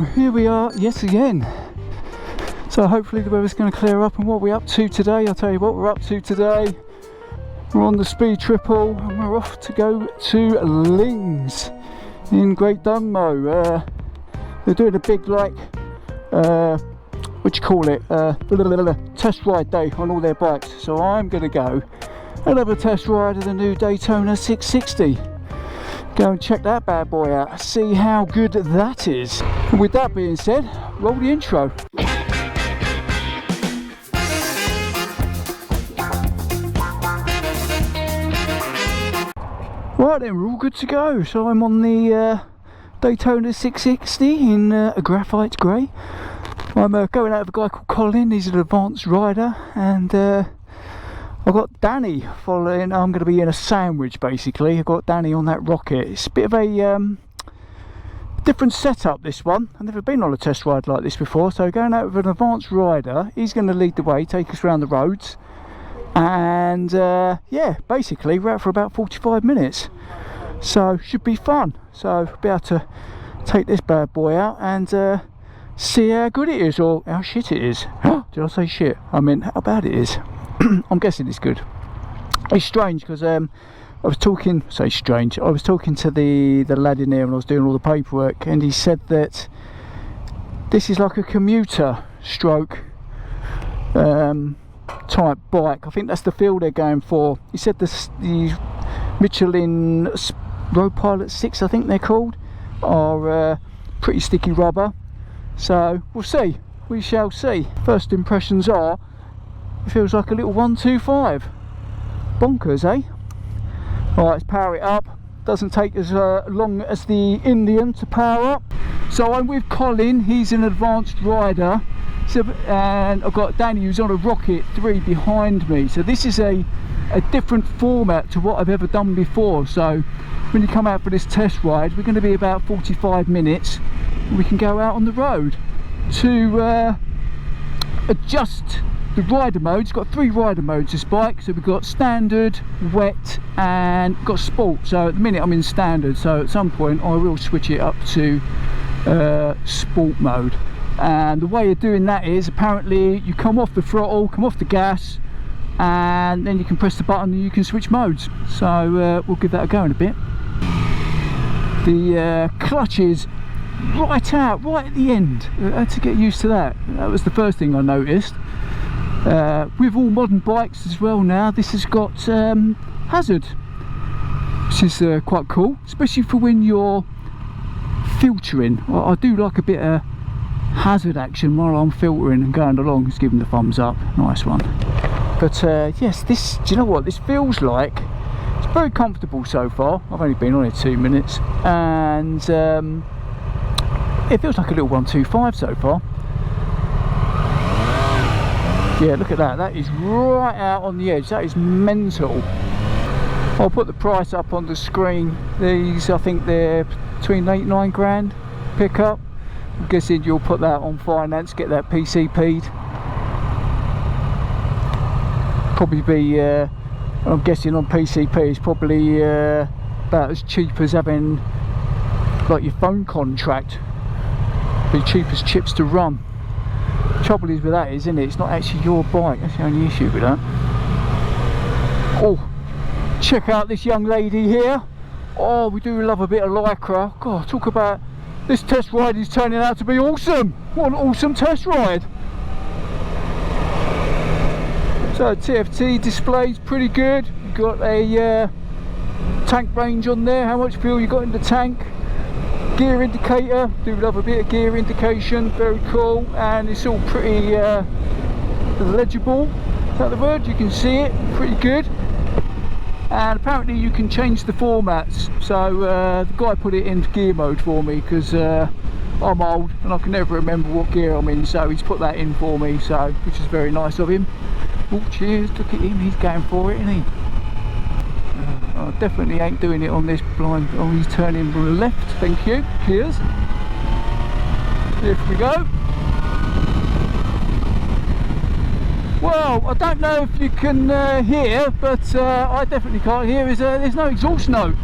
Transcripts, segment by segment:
here we are yet again. So hopefully the weather's going to clear up. And what we're up to today, I'll tell you what we're up to today. We're on the speed triple and we're off to go to Lings in Great Dunmow. They're doing a big, like, what do you call it, test ride day on all their bikes. So I'm going to go and have a test ride of the new Daytona 660. Go and check that bad boy out, see how good that is. And with that being said, roll the intro. Right then, we're all good to go. So I'm on the Daytona 660 in a graphite grey. I'm going out with a guy called Colin. He's an advanced rider, and I've got Danny following. I'm going to be in a sandwich basically. I've got Danny on that rocket. It's a bit of a different setup, this one. I've never been on a test ride like this before, so going out with an advanced rider. He's going to lead the way, take us around the roads, and yeah, basically we're out for about 45 minutes, so should be fun. So be able to take this bad boy out and see how good it is, or how shit it is. Did I say shit? I mean how bad it is. I'm guessing it's good. It's strange because I was talking, I was talking to the lad in there when I was doing all the paperwork, and he said that this is like a commuter stroke type bike. I think that's the feel they're going for. He said the Michelin Road Pilot 6, I think they're called, are pretty sticky rubber. So we'll see, we shall see. First impressions are, it feels like a little 125. Bonkers, eh? Alright, let's power it up. Doesn't take as long as the Indian to power up. So I'm with Colin, he's an advanced rider. So, and I've got Danny who's on a Rocket 3 behind me. So this is a different format to what I've ever done before. So when you come out for this test ride, we're going to be about 45 minutes. We can go out on the road to adjust the rider modes. Got 3 rider modes this bike. So we've got standard, wet, and got sport. So at the minute I'm in standard, so at some point I will switch it up to sport mode. And the way of doing that is, apparently you come off the throttle, come off the gas, and then you can press the button and you can switch modes. So we'll give that a go in a bit. The clutch is right out, right at the end. I had to get used to that. That was the first thing I noticed. With all modern bikes as well now, this has got hazard, which is quite cool, especially for when you're filtering. Well, I do like a bit of hazard action while I'm filtering and going along. Just giving the thumbs up, nice one. But yes, this, do you know what this feels like? It's very comfortable so far. I've only been on it 2 minutes, and it feels like a little 125 so far. Yeah, look at that, that is right out on the edge. That is mental. I'll put the price up on the screen. These, I think they're between 8 and 9 grand pickup. I'm guessing you'll put that on finance, get that PCP'd. Probably be, I'm guessing on PCP is probably about as cheap as having like your phone contract. Be cheap as chips to run. Trouble is with that is, isn't it? It's not actually your bike. That's the only issue with that. Oh, check out this young lady here. Oh, we do love a bit of lycra. God, talk about, this test ride is turning out to be awesome. What an awesome test ride. So TFT display's pretty good. You've got a tank range on there, how much fuel you got in the tank. Gear indicator, do love a bit of gear indication, very cool, and it's all pretty legible. Is that the word? You can see it, pretty good. And apparently you can change the formats. So the guy put it in gear mode for me because I'm old and I can never remember what gear I'm in. So he's put that in for me, so which is very nice of him. Oh, cheers! Look at him, he's going for it, isn't he? I definitely ain't doing it on this blind. Oh, he's turning left, thank you. Cheers. Here we go. Well, I don't know if you can hear, but I definitely can't hear. There's no exhaust note.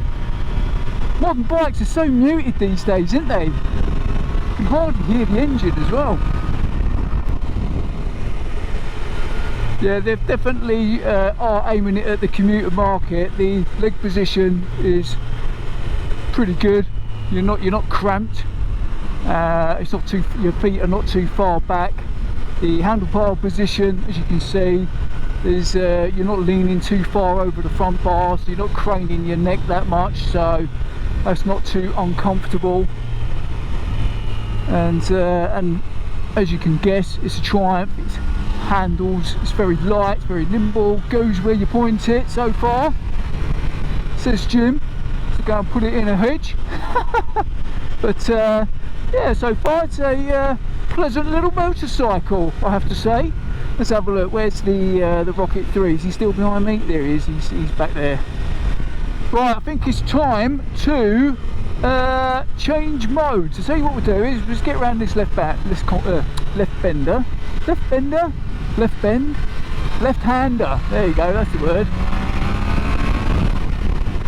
Modern bikes are so muted these days, aren't they? can hardly hear the engine as well. Yeah, they've definitely are aiming it at the commuter market. The leg position is pretty good. You're not cramped. It's not too, your feet are not too far back. The handlebar position, as you can see, is you're not leaning too far over the front bar, so you're not craning your neck that much, so that's not too uncomfortable. And as you can guess, it's a Triumph. It's handles, it's very light, it's very nimble, goes where you point it so far, says Jim, so go and put it in a hedge. But yeah, so far it's a pleasant little motorcycle, I have to say. Let's have a look. Where's the Rocket 3? Is he still behind me? There he is. He's back there. Right, I think it's time to change modes. So tell you what we'll do is just get around this left bender, left-hander. There you go. That's the word.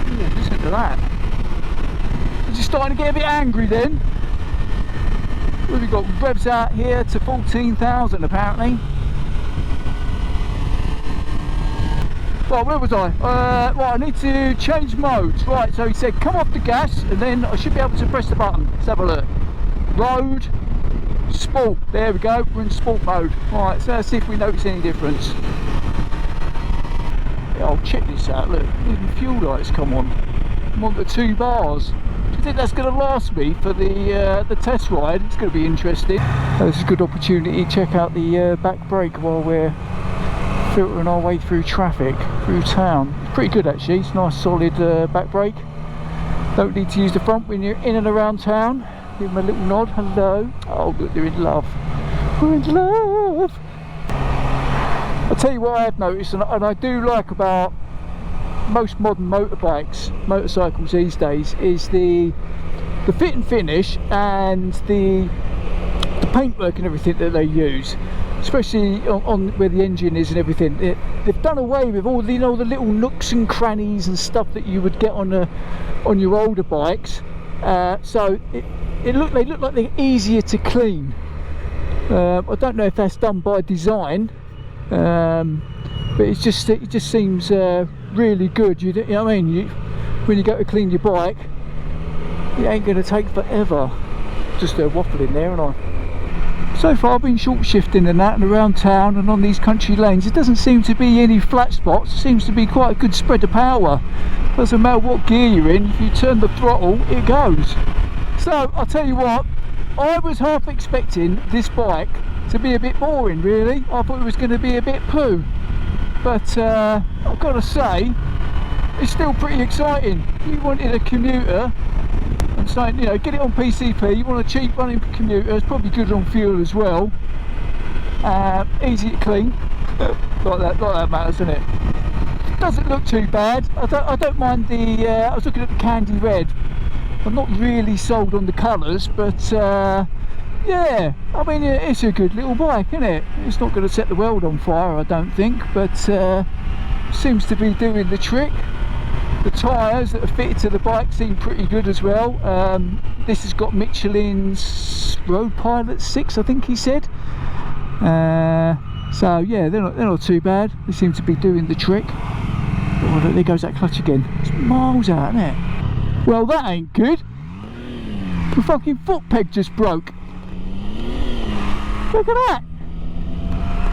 Ooh, listen to that. It's just starting to get a bit angry then. We've got revs out here to 14,000 apparently. Right, where was I? Right, I need to change modes. Right, so he said come off the gas and then I should be able to press the button. Let's have a look. Road, sport. There we go, we're in sport mode. Right, so let's see if we notice any difference. Yeah, I'll check this out. Look, even fuel lights come on. I'm on the 2 bars. Do you think that's going to last me for the test ride? It's going to be interesting. This is a good opportunity to check out the back brake while we're filtering our way through traffic, through town. It's pretty good actually, it's a nice solid back brake. Don't need to use the front when you're in and around town. Give them a little nod, hello. Oh look, they're in love. We're in love. I'll tell you what I have noticed, and I do like about most modern motorcycles these days, is the fit and finish and the paintwork and everything that they use. Especially on where the engine is and everything. They've done away with all the, the little nooks and crannies and stuff that you would get on your older bikes. So they look like they're easier to clean. I don't know if that's done by design, but it just seems really good. You know what I mean? When you go to clean your bike, it ain't going to take forever. Just waffling there, aren't I? So far I've been short shifting and that and around town and on these country lanes. It doesn't seem to be any flat spots. It seems to be quite a good spread of power. Doesn't matter what gear you're in, if you turn the throttle it goes. So I'll tell you what, I was half expecting this bike to be a bit boring really. I thought it was going to be a bit poo. But I've got to say, it's still pretty exciting. If you wanted a commuter, and saying, you know, get it on PCP, you want a cheap running commuter, it's probably good on fuel as well. Easy to clean, like that matters, doesn't it? Doesn't look too bad. I don't mind the, I was looking at the candy red. I'm not really sold on the colours, but yeah, I mean, it's a good little bike, isn't it? It's not going to set the world on fire, I don't think, but seems to be doing the trick. The tyres that are fitted to the bike seem pretty good as well. This has got Michelin's Road Pilot 6, I think he said. So yeah, they're not too bad. They seem to be doing the trick. Oh, there goes that clutch again. It's miles out, isn't it? Well, that ain't good. The fucking foot peg just broke. Look at that.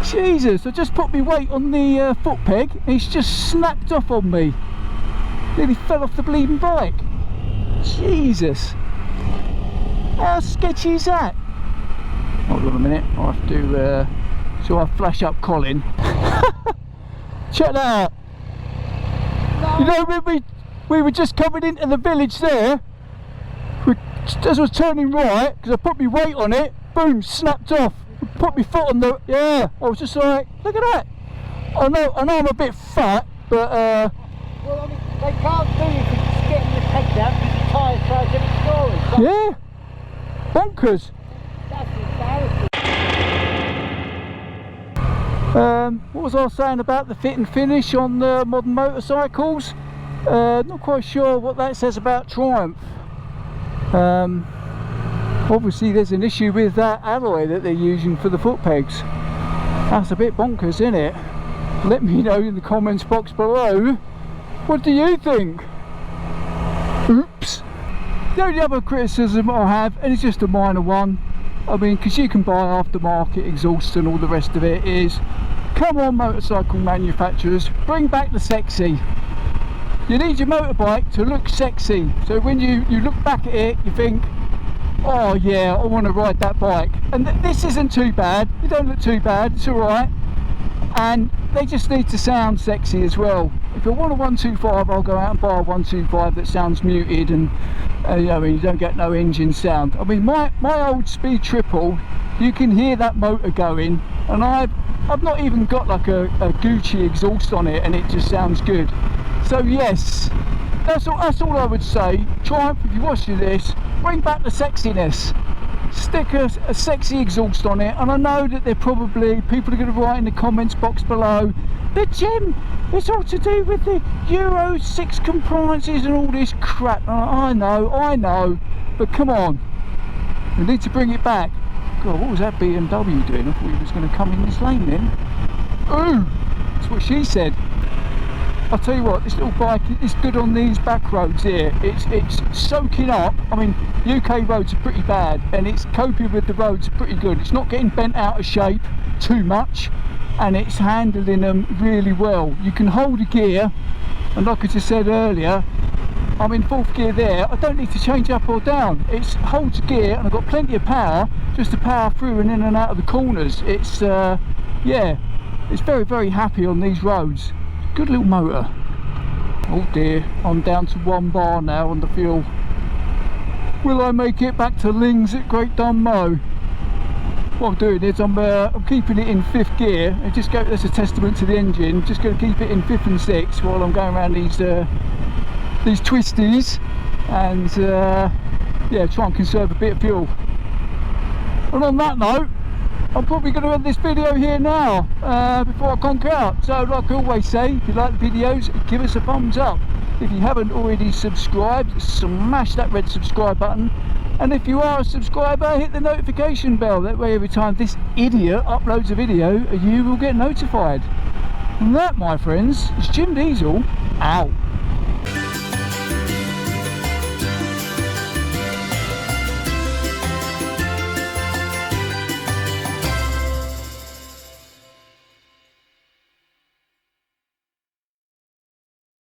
Jesus, I just put my weight on the foot peg and it's just snapped off on me. Nearly fell off the bleeding bike. Jesus. How sketchy is that? Hold on a minute, I'll have to so I flash up Colin. Check that out. No. You know, when we were just coming into the village there, as I was turning right, because I put my weight on it, boom, snapped off. Put my foot on the, yeah, I was just like, look at that. I know I'm a bit fat, but well, I mean, they can't do it for just getting the peg down because the tyre throws every storage. So yeah, bonkers. That's embarrassing. What was I saying about the fit and finish on the modern motorcycles? Not quite sure what that says about Triumph. Obviously there's an issue with that alloy that they're using for the foot pegs. That's a bit bonkers, isn't it? Let me know in the comments box below, what do you think? Oops. The only other criticism I have, and it's just a minor one, I mean, because you can buy aftermarket exhaust and all the rest of it, is, come on motorcycle manufacturers, bring back the sexy. You need your motorbike to look sexy, so when you look back at it, you think, oh yeah, I want to ride that bike. And this isn't too bad, you don't look too bad, it's alright. And they just need to sound sexy as well. If I want a 125, I'll go out and buy a 125 that sounds muted and you know, you don't get no engine sound. I mean, my old Speed Triple, you can hear that motor going, and I've not even got like a Gucci exhaust on it, and it just sounds good. So yes, that's all I would say. Triumph, if you're watching this, bring back the sexiness. Stick a sexy exhaust on it, and I know that people are going to write in the comments box below, but Jim, it's all to do with the Euro 6 compliances and all this crap. I know, but come on, we need to bring it back. God, what was that BMW doing? I thought he was going to come in this lane then. Ooh, that's what she said. I'll tell you what, this little bike is good on these back roads here. It's soaking up. I mean, UK roads are pretty bad, and it's coping with the roads pretty good. It's not getting bent out of shape too much, and it's handling them really well. You can hold a gear, and like I just said earlier, I'm in 4th gear there. I don't need to change up or down. It holds gear, and I've got plenty of power just to power through and in and out of the corners. It's yeah, it's very, very happy on these roads. Good little motor. Oh dear, I'm down to 1 bar now on the fuel. Will I make it back to Ling's at Great Dunmow? What I'm doing is I'm keeping it in 5th gear. That's a testament to the engine. Just going to keep it in 5th and 6th while I'm going around these twisties, and yeah, try and conserve a bit of fuel. And on that note, I'm probably going to end this video here now before I conk out. So like I always say, if you like the videos, give us a thumbs up. If you haven't already subscribed, smash that red subscribe button. And if you are a subscriber, hit the notification bell. That way every time this idiot uploads a video, you will get notified. And that, my friends, is Jim Diesel out.